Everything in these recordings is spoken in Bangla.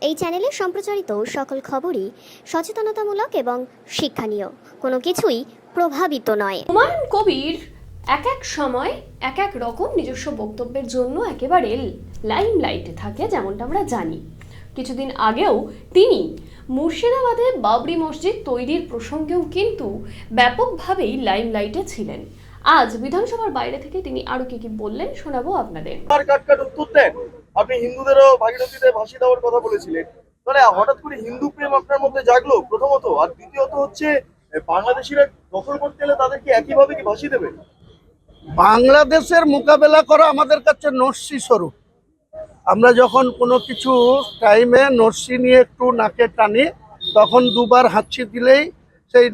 এই চ্যানেলে সম্প্রচারিত সকল খবরই সচেতনতামূলক এবং শিক্ষণীয়, কোনো কিছুই প্রভাবিত নয়। হুমায়ুন কবির এক এক সময় এক এক রকম নিজস্ব বক্তব্যের জন্য একেবারে লাইমলাইটে থাকে, যেমনটা আমরা জানি। কিছুদিন আগেও তিনি মুর্শিদাবাদে বাবরি মসজিদ তৈরির প্রসঙ্গেও কিন্তু ব্যাপকভাবেই লাইমলাইটে ছিলেন। আজ বিধানসভার বাইরে থেকে তিনি আরো কি বললেন শোনাবো আপনাদের। উত্তর দেন, আপনি হিন্দুদেরও ভাগীরথীতে ফাঁসি দেওয়ার কথা বলেছিলেন। মানে হঠাৎ করে হিন্দু প্রেম আপনার মধ্যে জাগলো প্রথমত, আর দ্বিতীয়ত হচ্ছে বাংলাদেশিরা দখল করতে এলে তাদেরকে একইভাবে কি ফাঁসি দেবে? বাংলাদেশের মোকাবেলা করা আমাদের কাছে নস্যি স্বরূপ। আমরা যখন কোনো কিছু টাইমে নস্যি নিয়ে একটু নাকে টানি, তখন দুবার হাঁচি দিলেই সেই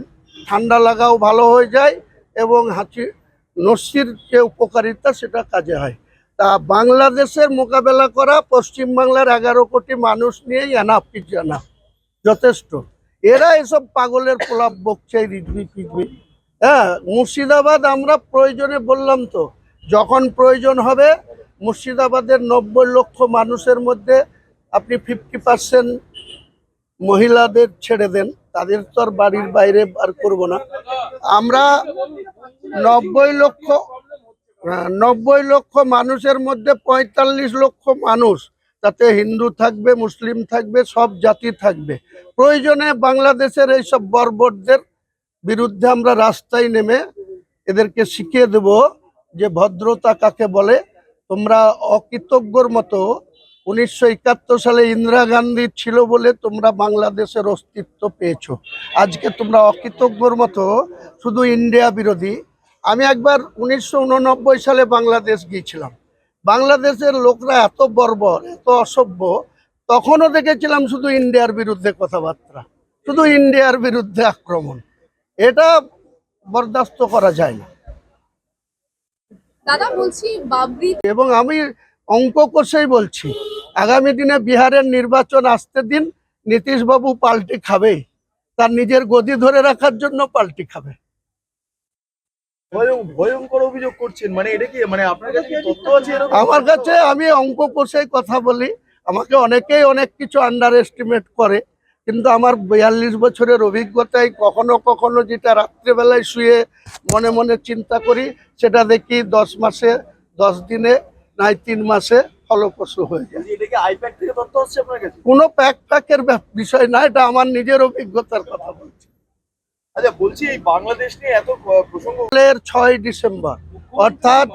ঠান্ডা লাগাও ভালো হয়ে যায় এবং নস্যির যে উপকারিতা সেটা কাজে হয়। তা বাংলাদেশের মোকাবেলা করা পশ্চিমবাংলার 11 কোটি মানুষ নিয়েই এনাফ ইজ এনাফ, যথেষ্ট। এরা এসব পাগলের প্রলাপ বকছে রিজবি ফিজবি। হ্যাঁ, মুর্শিদাবাদ আমরা প্রয়োজনে বললাম তো, যখন প্রয়োজন হবে মুর্শিদাবাদের 90 লক্ষ মানুষের মধ্যে আপনি 50% মহিলাদের ছেড়ে দেন, তাদের তো আর বাড়ির বাইরে আর করব না। আমরা 90 লক্ষ মানুষের মধ্যে 45 লক্ষ মানুষ, তাতে হিন্দু থাকবে, মুসলিম থাকবে, সব জাতি থাকবে। প্রয়োজনে বাংলাদেশের এইসব বর্বরদের বিরুদ্ধে আমরা রাস্তায় নেমে এদেরকে শিখিয়ে দেব যে ভদ্রতা কাকে বলে। তোমরা অকৃতজ্ঞর মতো 1971 সালে ইন্দিরা গান্ধী ছিল বলে তোমরা বাংলাদেশের অস্তিত্ব পেয়েছো। আজকে তোমরা অকৃতজ্ঞর মতো শুধু ইন্ডিয়া বিরোধী। আমি একবার 1989 সালে বাংলাদেশ গিয়েছিলাম। বাংলাদেশের লোকরা এত বর্বর, এত অসভ্য, তখনও দেখেছিলাম শুধু ইন্ডিয়ার বিরুদ্ধে কথাবার্তা, শুধু ইন্ডিয়ার বিরুদ্ধে আক্রমণ। এটা বরদাস্ত করা যায় না। দাদা বলছি বাবরি, এবং আমি অঙ্ক কষেই বলছি, আগামী দিনে বিহারের নির্বাচন আসতে দিন, নীতিশবাবু পাল্টি খাবেই, তার নিজের গদি ধরে রাখার জন্য পাল্টি খাবে। ভয়ঙ্কর অভিযোগ করছেন, মানে এটা কি, মানে আপনার কাছে তথ্য আছে? আমার কাছে, আমি অঙ্ক কষেই কথা বলি, আমাকে অনেকেই অনেক কিছু আন্ডার এস্টিমেট করে, কিন্তু আমার 42 বছরের অভিজ্ঞতায় কখনো কখনো যেটা রাত্রেবেলায় শুয়ে মনে মনে চিন্তা করি, সেটা দেখি 10 মাসে, 10 দিনে, নাই 3 মাসে ফলপ্রসূ হয়ে যায়। কোনো প্যাকের বিষয় না, এটা আমার নিজের অভিজ্ঞতার কথা বলছি। আচ্ছা, বলছি এই বাংলাদেশ নিয়ে এত প্রসঙ্গ, 6 ডিসেম্বর, অর্থাৎ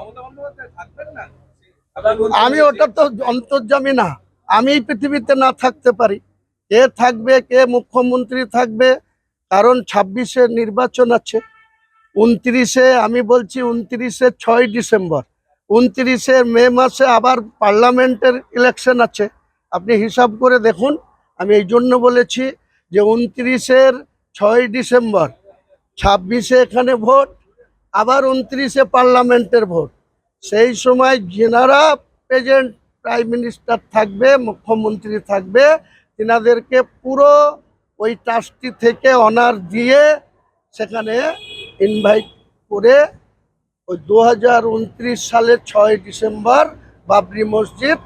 আমি ওটা তো অন্তর্যামী না, আমি পৃথিবীতে না থাকতে পারি। কে থাকবে, কে মুখ্যমন্ত্রী থাকবে, কারণ 26-এ নির্বাচন আছে, 29-এ, আমি বলছি 29-এ 6 ডিসেম্বর, 29-এ মে মাসে আবার পার্লামেন্টের ইলেকশন আছে। আপনি হিসাব করে দেখুন। আমি এই জন্য বলেছি যে 29-এর 6 ডিসেম্বর, 26-এ এখানে ভোট, আবার 29-এ পার্লামেন্টের ভোট। সেই সময় যেনারা প্রেজেন্ট প্রাইম মিনিস্টার থাকবে, মুখ্যমন্ত্রী থাকবে, তিনাদেরকে পুরো ওই ট্রাস্টি থেকে অনার দিয়ে সেখানে ইনভাইট করে ওই 2029 সালের 6 ডিসেম্বর বাবরি মসজিদ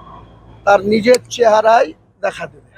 তার নিজের চেহারায় দেখা দেবে।